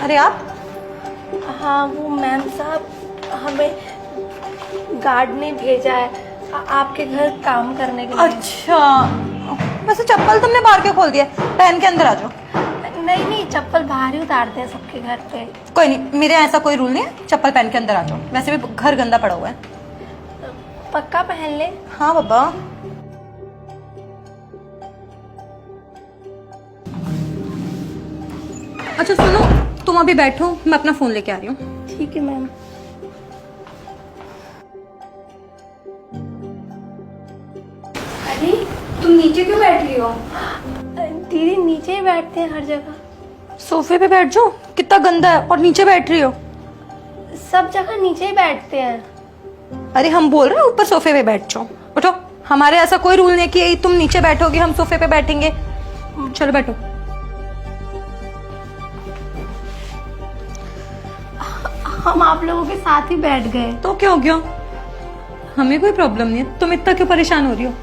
अरे आप? हाँ वो मैम साहब, हमें गार्ड ने भेजा है आपके घर काम करने के लिए। अच्छा, वैसे चप्पल तुमने बाहर क्यों खोल दिया? पहन के अंदर आ जाओ। नहीं नहीं, चप्पल बाहर ही उतारते हैं सबके घर पे। कोई नहीं, मेरे यहाँ ऐसा कोई रूल नहीं है, चप्पल पहन के अंदर आ जाओ। वैसे भी घर गंदा पड़ा हुआ है। पक्का पहन ले। हाँ बाबा। अच्छा सुनो, तुम अभी बैठो, मैं अपना फोन लेके आ रही हूँ। ठीक है मैम। अरे तुम नीचे क्यों बैठ रही हो? दीदी नीचे ही बैठते हैं हर जगह। सोफे पे बैठ जाओ, कितना गंदा है, और नीचे बैठ रही हो। सब जगह नीचे ही बैठते हैं। अरे हम बोल रहे हैं ऊपर सोफे पे बैठ जाओ। उठो, हमारे ऐसा कोई रूल नहीं कि तुम नीचे बैठोगे हम सोफे पे बैठेंगे। चलो बैठो। हम आप लोगों के साथ ही बैठ गए। तो क्या हो गया, हमें कोई प्रॉब्लम नहीं है, तुम इतना क्यों परेशान हो रही हो?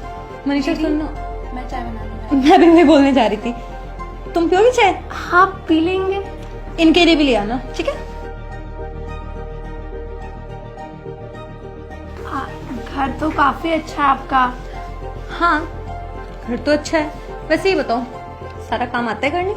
मनीषा सुनो, मैं चाय बना रही हूँ। मैं भी वही बोलने जा रही थी। तुम पियोगी चाय? हाँ पी लेंगे। इनके लिए भी ले आना, ठीक है? घर तो काफी अच्छा है आपका। हाँ घर तो अच्छा है। वैसे ही बताओ, सारा काम आता है करने?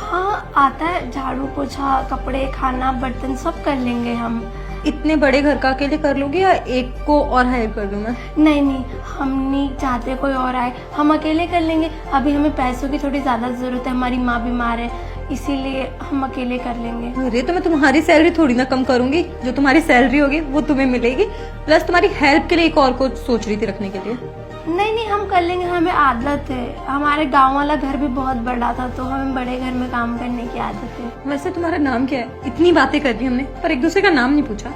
हाँ आता है, झाड़ू पोछा कपड़े खाना बर्तन सब कर लेंगे हम। इतने बड़े घर का अकेले कर लोगी या एक को और हायर कर दूं मैं? नहीं नहीं, हम नहीं चाहते कोई और आए, हम अकेले कर लेंगे। अभी हमें पैसों की थोड़ी ज्यादा जरूरत है, हमारी माँ बीमार है, इसीलिए हम अकेले कर लेंगे। अरे तो मैं तुम्हारी सैलरी थोड़ी ना कम करूंगी, जो तुम्हारी सैलरी होगी वो तुम्हें मिलेगी, प्लस तुम्हारी हेल्प के लिए एक और को सोच रही थी रखने के लिए। नहीं नहीं हम कर लेंगे, हमें आदत है। हमारे गांव वाला घर भी बहुत बड़ा था, तो हमें बड़े घर में काम करने की आदत है। वैसे तुम्हारा नाम क्या है? इतनी बातें कर दी हमने पर एक दूसरे का नाम नहीं पूछा।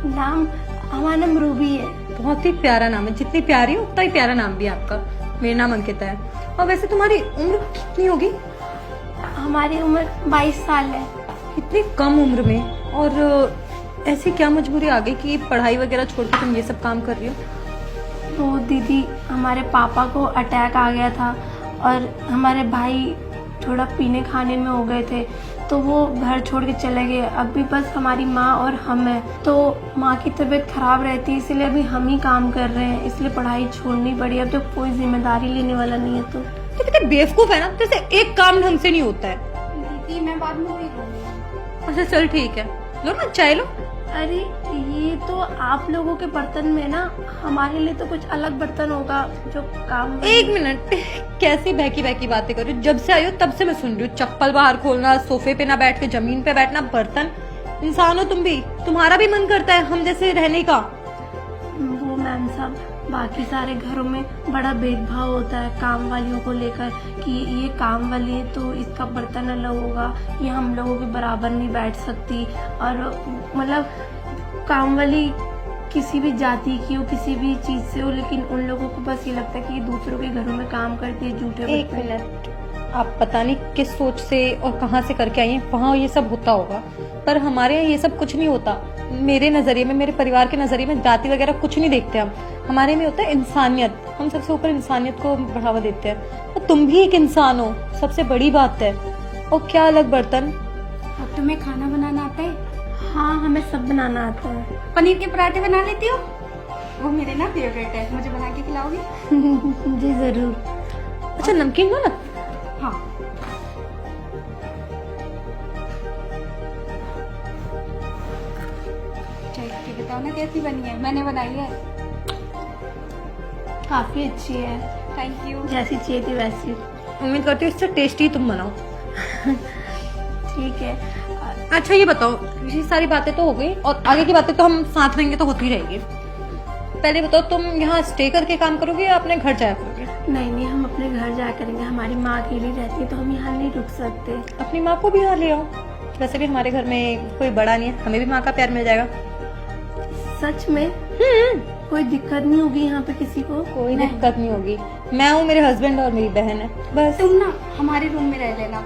नाम, हमारा नाम रूबी है। बहुत ही प्यारा नाम है, जितनी प्यारी हो उतना ही प्यारा नाम भी है आपका। मेरा नाम अंकिता है। और वैसे तुम्हारी उम्र कितनी होगी? हमारी उम्र 22 साल है। इतनी कम उम्र में, और ऐसी क्या मजबूरी आ गई कि पढ़ाई वगैरह छोड़ के तुम ये सब काम कर रही हो? वो दीदी, हमारे पापा को अटैक आ गया था और हमारे भाई थोड़ा पीने खाने में हो गए थे, तो वो घर छोड़ के चले गए। अभी बस हमारी माँ और हम हैं, तो माँ की तबीयत खराब रहती है, इसलिए अभी हम ही काम कर रहे हैं, इसलिए पढ़ाई छोड़नी पड़ी। अब तो कोई जिम्मेदारी लेने वाला नहीं है। तो कितने बेवकूफ है ना, जैसे एक काम ढंग से नहीं होता है। दीदी मैं बाद में वही लूंगी। अच्छा चल ठीक है, लो ना चाय लो। अरे ये तो आप लोगों के बर्तन में ना, हमारे लिए तो कुछ अलग बर्तन होगा जो काम। एक मिनट, कैसी बहकी बहकी बातें कर रही हो? जब से आई हो तब से मैं सुन रही हूँ, चप्पल बाहर खोलना, सोफे पे ना बैठ के जमीन पे बैठना, बर्तन। इंसान हो तुम भी, तुम्हारा भी मन करता है हम जैसे रहने का। वो मैम साहब, बाकी सारे घरों में बड़ा भेदभाव होता है काम वालियों को लेकर, कि ये काम वाली है तो इसका बर्तन अलग होगा, ये हम लोगों के बराबर नहीं बैठ सकती। और मतलब काम वाली किसी भी जाति की हो, किसी भी चीज से हो, लेकिन उन लोगों को बस ये लगता है कि ये दूसरों के घरों में काम करती है, झूठे एक मिनट, आप पता नहीं किस सोच से और कहाँ से करके आई हैं, वहाँ ये सब होता होगा, पर हमारे यहाँ ये सब कुछ नहीं होता। मेरे नजरिए में, मेरे परिवार के नजरिए में जाति वगैरह कुछ नहीं देखते हम। हमारे में होता है इंसानियत, हम सबसे ऊपर इंसानियत को बढ़ावा देते हैं। और तुम भी एक इंसान हो, सबसे बड़ी बात है। और क्या अलग बर्तन? अब तुम्हें खाना बनाना आता है? हाँ हमें सब बनाना आता है। पनीर के पराठे बना लेती हो? वो मेरे ना फेवरेट है, मुझे बना के खिलाओगी? जी जरूर। अच्छा नमकीन लो ना। हाँ। चलिए बताओ ना कैसी बनी है? मैंने बनाई है। काफी अच्छी है, थैंक यू। जैसी चाहिए थी वैसी। उम्मीद करती हूँ इससे टेस्टी तुम बनाओ। ठीक है। अच्छा ये बताओ, ये सारी बातें तो हो गई, और आगे की बातें तो हम साथ रहेंगे तो होती रहेगी। पहले बताओ, तुम यहाँ स्टे करके काम करोगे या अपने घर जाया करोगे? नहीं नहीं, हम अपने घर जाया करेंगे। हमारी माँ अकेली रहती है, तो हम यहाँ नहीं रुक सकते। अपनी माँ को भी यहाँ ले आओ। वैसे भी हमारे घर में कोई बड़ा नहीं है, हमें भी माँ का प्यार मिल जाएगा। सच में? कोई दिक्कत नहीं होगी यहाँ पे किसी को? कोई दिक्कत नहीं होगी। मैं हूँ, मेरे हस्बैंड और मेरी बहन है, बस। तुम ना हमारे रूम में रह लेना,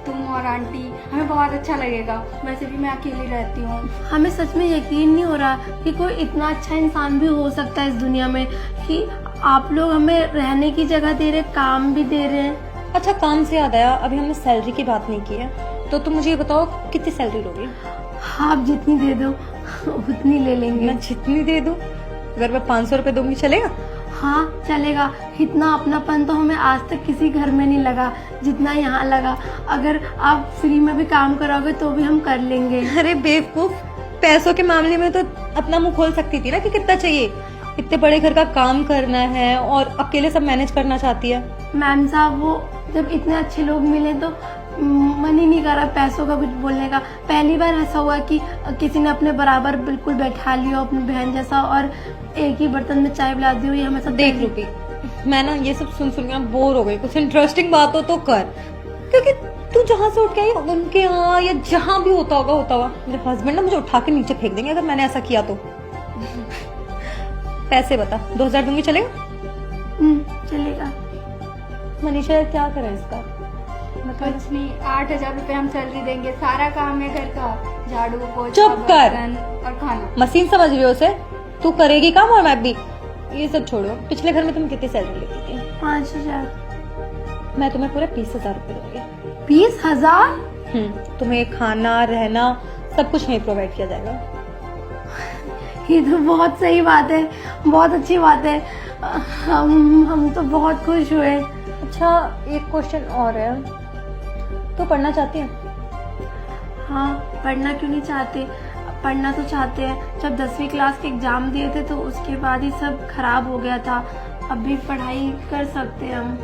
तुम और आंटी, हमें बहुत अच्छा लगेगा। वैसे भी मैं अकेली रहती हूँ। हमें सच में यकीन नहीं हो रहा कि कोई इतना अच्छा इंसान भी हो सकता है इस दुनिया में, कि आप लोग हमें रहने की जगह दे रहे, काम भी दे रहे हैं। अच्छा काम से याद आया, अभी हमने सैलरी की बात नहीं की है। तो तुम मुझे ये बताओ कितनी सैलरी लोगे? हाँ, आप जितनी दे दो उतनी ले लेंगे। मैं जितनी दे दूं? अगर मैं 500 रुपए दूंगी चलेगा? हाँ चलेगा। इतना अपनापन तो हमें आज तक किसी घर में नहीं लगा जितना यहाँ लगा। अगर आप फ्री में भी काम कराओगे तो भी हम कर लेंगे। अरे बेवकूफ, पैसों के मामले में तो अपना मुंह खोल सकती थी ना कि कितना चाहिए। इतने बड़े घर का काम करना है और अकेले सब मैनेज करना चाहती है। मैम साहब, वो जब इतने अच्छे लोग मिले तो मन ही नहीं कर रहा पैसों का कुछ बोलने का। पहली बार ऐसा हुआ कि किसी ने अपने बराबर बिल्कुल बैठा लिया अपनी बहन जैसा और एक ही बर्तन में चाय पिलाती हुई हमें सब। देख रूपी, मैं ना ये सब सुन सुन के बोर हो गई। कुछ इंटरेस्टिंग बात हो तो कर, क्योंकि तू जहाँ से उठ के आई उनके यहाँ या जहाँ भी होता होगा मेरे हस्बैंड ना मुझे उठा के नीचे फेंक देंगे अगर मैंने ऐसा किया तो। पैसे बता, 2000 दूंगी चलेगा? चलेगा। मनीषा क्या करें इसका? कुछ नहीं, 8000 रुपए हम सैलरी देंगे। सारा काम है घर का, झाड़ू पोछा चुप कर। बर्तन और खाना। मशीन समझ रही हो उसे? तू करेगी काम और मैं भी। ये सब छोड़ो, पिछले घर में तुम कितनी सैलरी लेती थी? 5000। मैं तुम्हें पूरे 20,000 रुपए दूंगी। 20,000? तुम्हें खाना रहना सब कुछ नहीं प्रोवाइड किया जाएगा। ये तो बहुत सही बात है, बहुत अच्छी बात है। हम तो बहुत खुश हुए। अच्छा, एक क्वेश्चन और है, तो पढ़ना चाहती है? हाँ, पढ़ना क्यों नहीं चाहते, पढ़ना तो चाहते हैं। जब 10वीं क्लास के एग्जाम दिए थे तो उसके बाद ही सब खराब हो गया था। अभी पढ़ाई कर सकते हैं हम।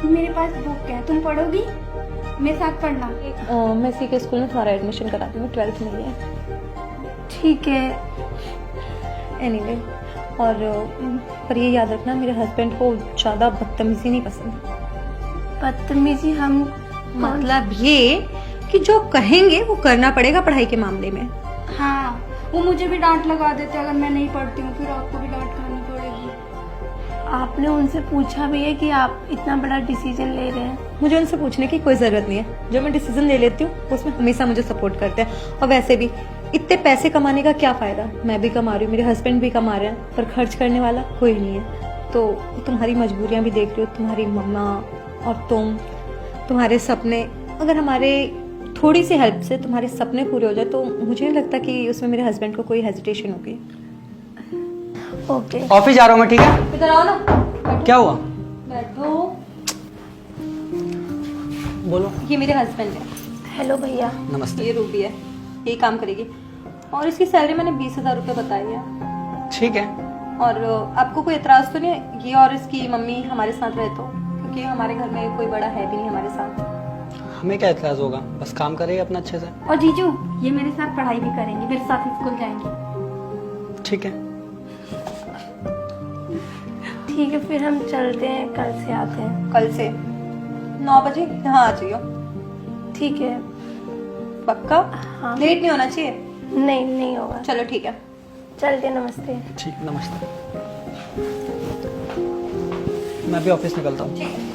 मेरे पास बुक है, तुम पढ़ोगी? मेरे साथ पढ़ना। मैं इसी के स्कूल में तुम्हारा एडमिशन करा दूंगी, 12th में ही है। ठीक है। एनीवे, और पर ये याद रखना, मेरे हस्बैंड को ज़्यादा बदतमीजी नहीं पसंद। बदतमीजी? हम मतलब ये कि जो कहेंगे वो करना पड़ेगा पढ़ाई के मामले में। हाँ, वो मुझे भी डांट लगा देते अगर मैं नहीं पढ़ती हूँ, फिर आपको भी डांट खानी पड़ेगी। आपने उनसे पूछा भी है कि आप इतना बड़ा डिसीजन ले रहे हैं? मुझे उनसे पूछने की कोई ज़रूरत नहीं है। जो मैं डिसीजन ले लेती हूँ उसमें हमेशा मुझे सपोर्ट करते हैं। और वैसे भी इतने पैसे कमाने का क्या फ़ायदा? मैं भी कमा रही हूँ, मेरे हस्बैंड भी कमा रहे हैं, पर खर्च करने वाला कोई नहीं है। तो तुम्हारी मजबूरियाँ भी देख रही हो, तुम्हारी मम्मा और तुम्हारे सपने, अगर हमारे थोड़ी सी हेल्प से तुम्हारे सपने पूरे हो जाए तो मुझे नहीं लगता कि उसमें मेरे हस्बैंड को कोई हेजिटेशन होगी। ओके। ऑफिस जा रहा हूँ मैं, ठीक है? इधर आओ ना। क्या हुआ? बैठो। बोलो। ये मेरे हस्बैंड है। हेलो भैया। नमस्ते। ये रूबी है, यही काम करेगी और इसकी सैलरी मैंने 20,000 रुपये बताई है। ठीक है। और आपको कोई एतराज तो नहीं है ये और इसकी मम्मी हमारे साथ रहे तो? क्योंकि हमारे घर में कोई बड़ा है भी नहीं हमारे साथ। हमें क्या एतराज होगा, बस काम करेंगे अपना अच्छे से। और जीजू, ये मेरे साथ पढ़ाई भी करेंगे, मेरे साथ स्कूल जाएंगे। ठीक है। ठीक है, फिर हम चलते हैं, कल से आते हैं। कल से 9 बजे यहाँ आ जाइयो। ठीक है। पक्का? हाँ। लेट नहीं होना चाहिए। नहीं होगा। चलो ठीक है। चलते, नमस्ते। ठीक, नमस्ते। मैं भी ऑफिस निकलता हूँ। ठीक है।